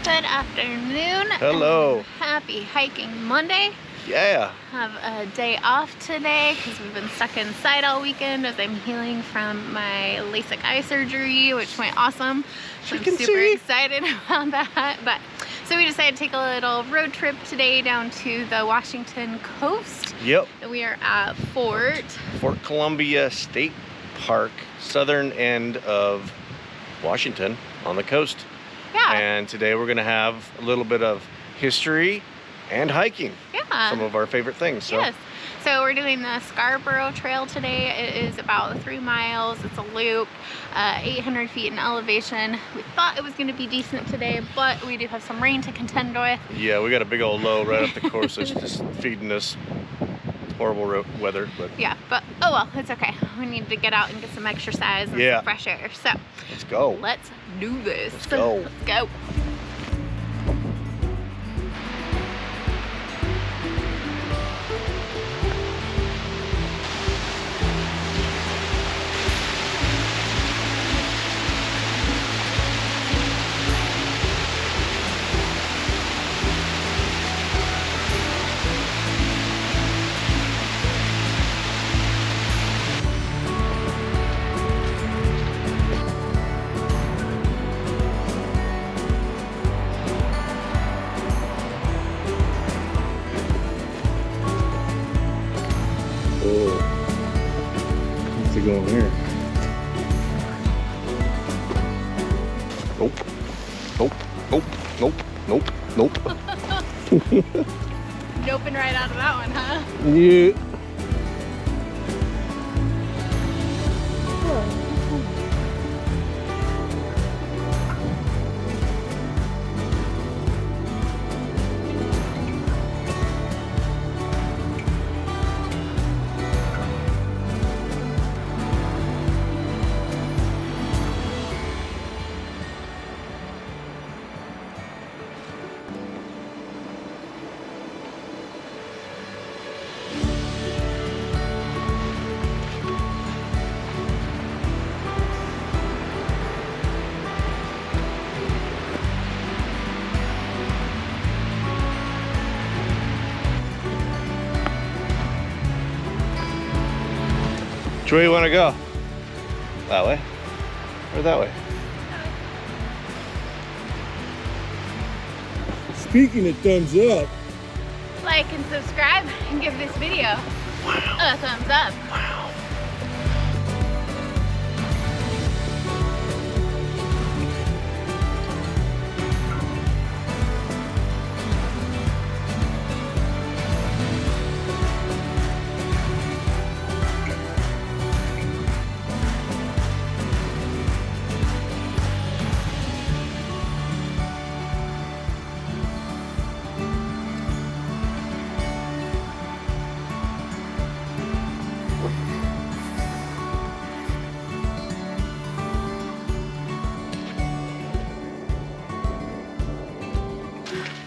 Good afternoon. Hello. Happy hiking Monday. Yeah. Have a day off today because we've been stuck inside all weekend as I'm healing from my LASIK eye surgery, which went awesome. So I'm super excited about that. But so we decided to take a little road trip today down to the Washington coast. Yep. We are at Fort Columbia State Park, southern end of Washington on the coast. Yeah. And today we're gonna have a little bit of history and hiking. Yeah. Some of our favorite things. So. Yes. So we're doing the Scarborough Trail today. It is about 3 miles. It's a loop, 800 feet in elevation. We thought it was going to be decent today, but we do have some rain to contend with. Yeah, we got a big old low right up the course that's just feeding us horrible weather. But yeah, but oh well, it's okay. We need to get out and get some exercise and some fresh air. So let's go. Let's do this. Let's go. Let's go. What's it going here? Nope. Nope. Nope. Nope. Nope. Nope. Noping right out of that one, huh? Yeah. Which way you want to go? That way? Or that way? Speaking of thumbs up. Like and subscribe and give this video a thumbs up. Wow.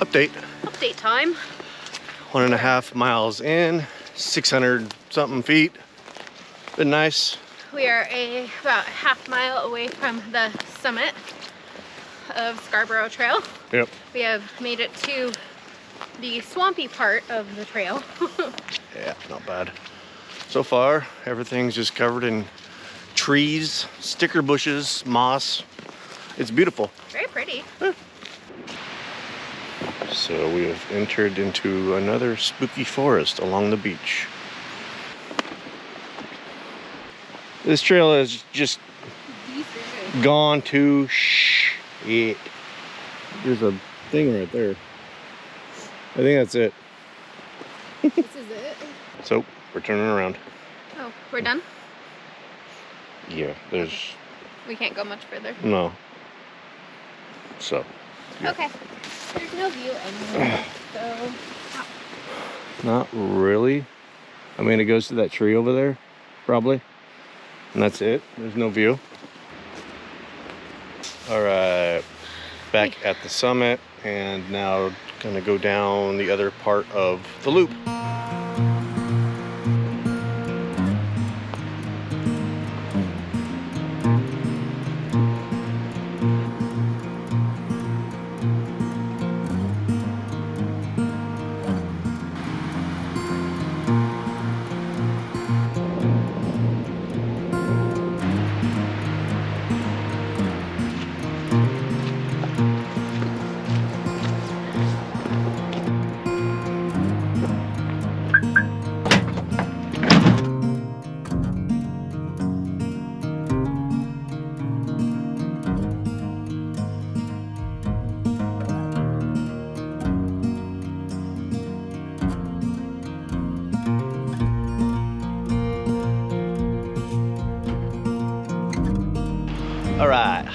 Update time. 1.5 miles in, 600 something feet. Been nice. We are about a half mile away from the summit of Scarborough Trail. Yep. We have made it to the swampy part of the trail. Yeah, not bad. So far, everything's just covered in trees, sticker bushes, moss. It's beautiful. Very pretty. Yeah. So we have entered into another spooky forest along the beach. This trail is just gone to shit. There's a thing right there. I think that's it. This is it. So we're turning around. Oh, we're done? Yeah, there's... We can't go much further. No. So. Yeah. Okay. There's no view anywhere, so... Not really. I mean, it goes to that tree over there, probably. And that's it. There's no view. All right. Back at the summit, and now gonna go down the other part of the loop.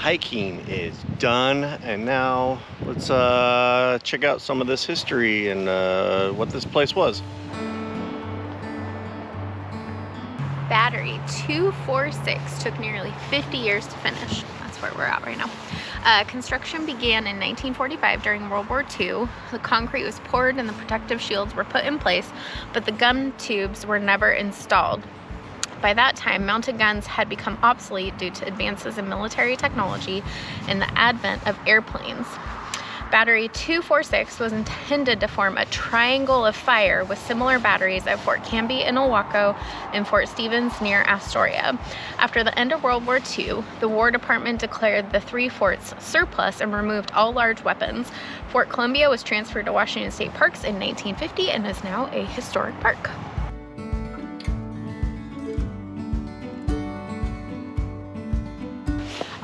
hiking is done, and now let's check out some of this history and what this place was. Battery 246 took nearly 50 years to finish. That's where we're at right now. Construction began in 1945 during World War II. The concrete was poured and the protective shields were put in place, but the gun tubes were never installed. By that time, mounted guns had become obsolete due to advances in military technology and the advent of airplanes. Battery 246 was intended to form a triangle of fire with similar batteries at Fort Canby in Ilwaco and Fort Stevens near Astoria. After the end of World War II, the War Department declared the three forts surplus and removed all large weapons. Fort Columbia was transferred to Washington State Parks in 1950 and is now a historic park.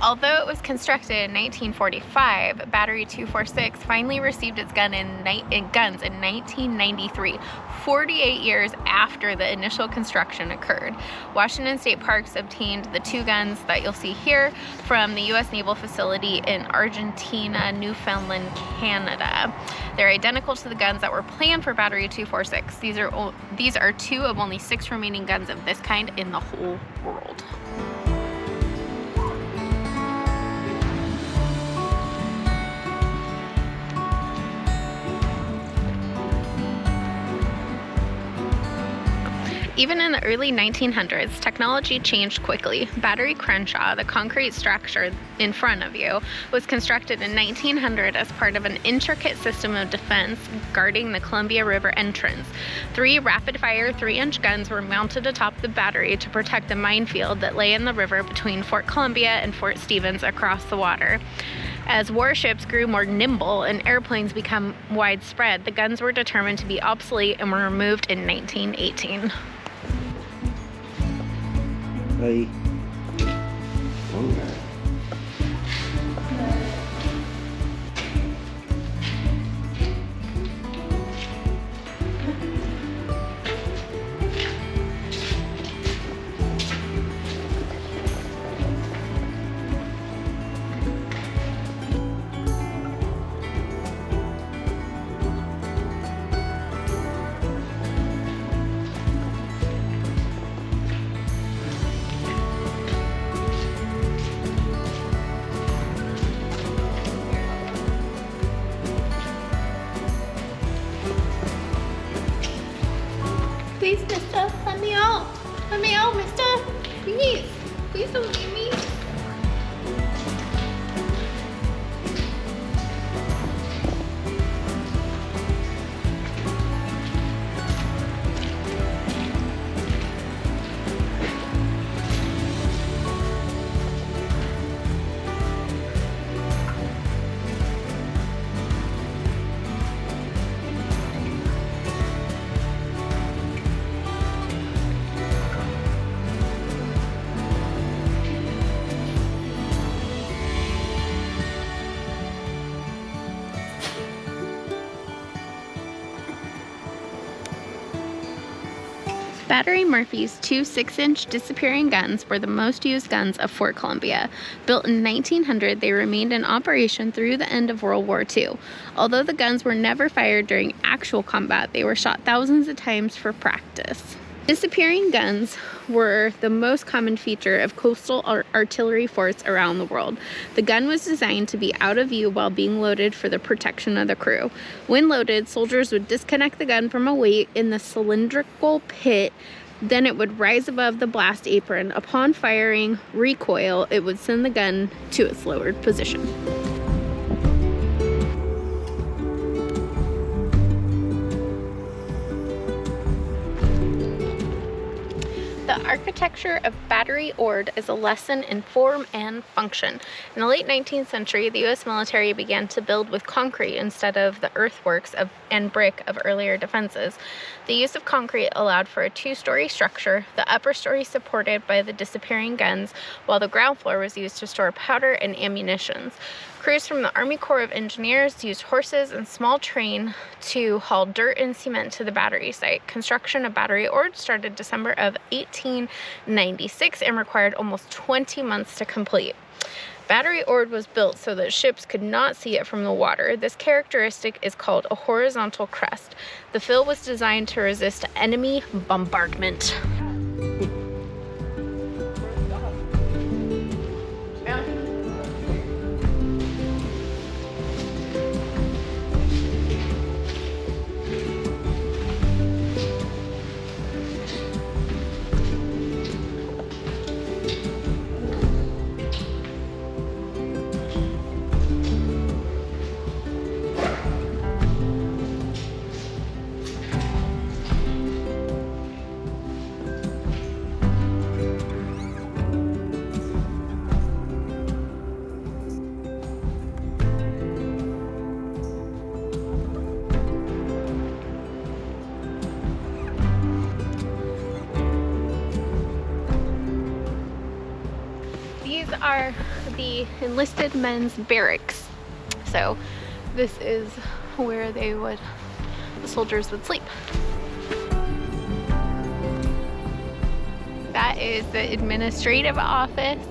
Although it was constructed in 1945, Battery 246 finally received its guns in 1993, 48 years after the initial construction occurred. Washington State Parks obtained the two guns that you'll see here from the U.S. Naval Facility in Argentina, Newfoundland, Canada. They're identical to the guns that were planned for Battery 246. These are two of only 6 remaining guns of this kind in the whole world. Even in the early 1900s, technology changed quickly. Battery Crenshaw, the concrete structure in front of you, was constructed in 1900 as part of an intricate system of defense guarding the Columbia River entrance. 3 rapid-fire 3-inch guns were mounted atop the battery to protect the minefield that lay in the river between Fort Columbia and Fort Stevens across the water. As warships grew more nimble and airplanes became widespread, the guns were determined to be obsolete and were removed in 1918. Hey. Oh. Please, mister, let me out. Let me out, mister. Please. Please don't leave me. Battery Murphy's 2 6-inch disappearing guns were the most used guns of Fort Columbia. Built in 1900, they remained in operation through the end of World War II. Although the guns were never fired during actual combat, they were shot thousands of times for practice. Disappearing guns were the most common feature of coastal artillery forts around the world. The gun was designed to be out of view while being loaded for the protection of the crew. When loaded, soldiers would disconnect the gun from a weight in the cylindrical pit. Then it would rise above the blast apron. Upon firing recoil, it would send the gun to its lowered position. The architecture of Battery Ord is a lesson in form and function. In the late 19th century, the U.S. military began to build with concrete instead of the earthworks and brick of earlier defenses. The use of concrete allowed for a 2-story structure, the upper story supported by the disappearing guns, while the ground floor was used to store powder and ammunition. Crews from the Army Corps of Engineers used horses and small train to haul dirt and cement to the battery site. Construction of Battery Ord started December of 1896 and required almost 20 months to complete. battery ord was built so that ships could not see it from the water. This characteristic is called a horizontal crest. The fill was designed to resist enemy bombardment. These are the enlisted men's barracks. So this is where the soldiers would sleep. That is the administrative office.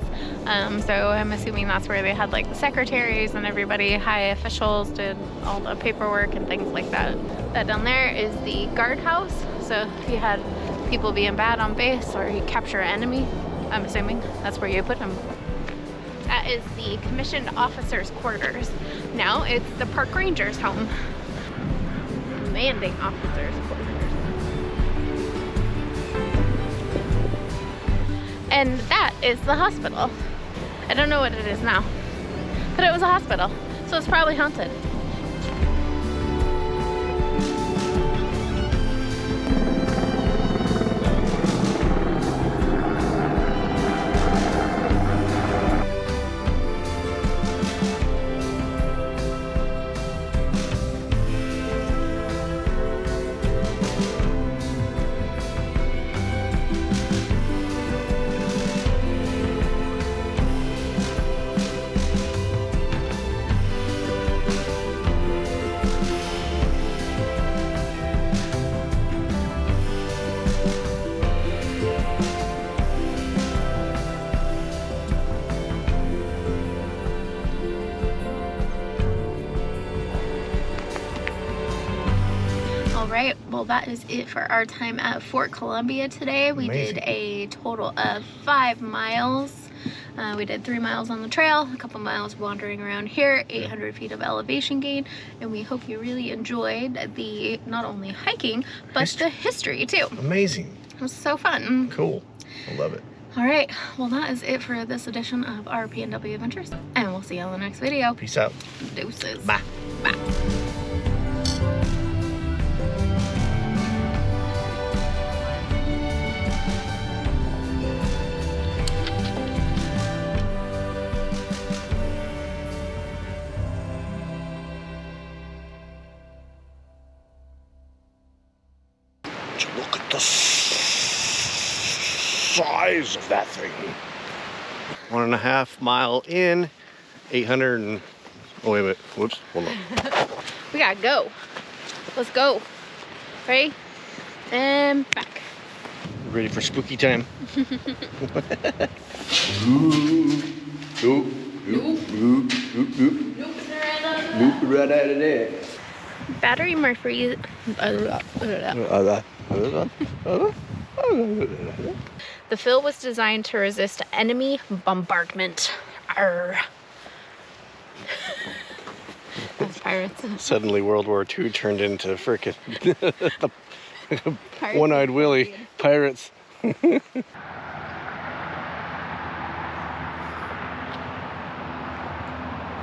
So I'm assuming that's where they had like the secretaries and everybody, high officials, did all the paperwork and things like that. That down there is the guardhouse. So if you had people being bad on base or you capture an enemy, I'm assuming that's where you put them. That is the commissioned officers' quarters. Now it's the park ranger's home. Commanding officers' quarters. And that is the hospital. I don't know what it is now, but it was a hospital, so it's probably haunted. Alright, well that is it for our time at Fort Columbia today. We did a total of 5 miles. We did 3 miles on the trail, a couple miles wandering around here, 800 feet of elevation gain, and we hope you really enjoyed the not only hiking, but the history too. Amazing. It was so fun. Cool. I love it. Alright, well that is it for this edition of our PNW Adventures, and we'll see you on the next video. Peace out. Deuces. Bye. Bye. Look at the size of that thing. 1.5 mile in, 800 and, oh wait a minute, whoops, hold on. We gotta go. Let's go. Ready? And back. Ready for spooky time? Oop, oop, oop, oop, oop, oop. Oop, right out of there. Battery Murphy. The fill was designed to resist enemy bombardment. Arr. That's pirates. Suddenly World War II turned into frickin' One-Eyed Willie pirates.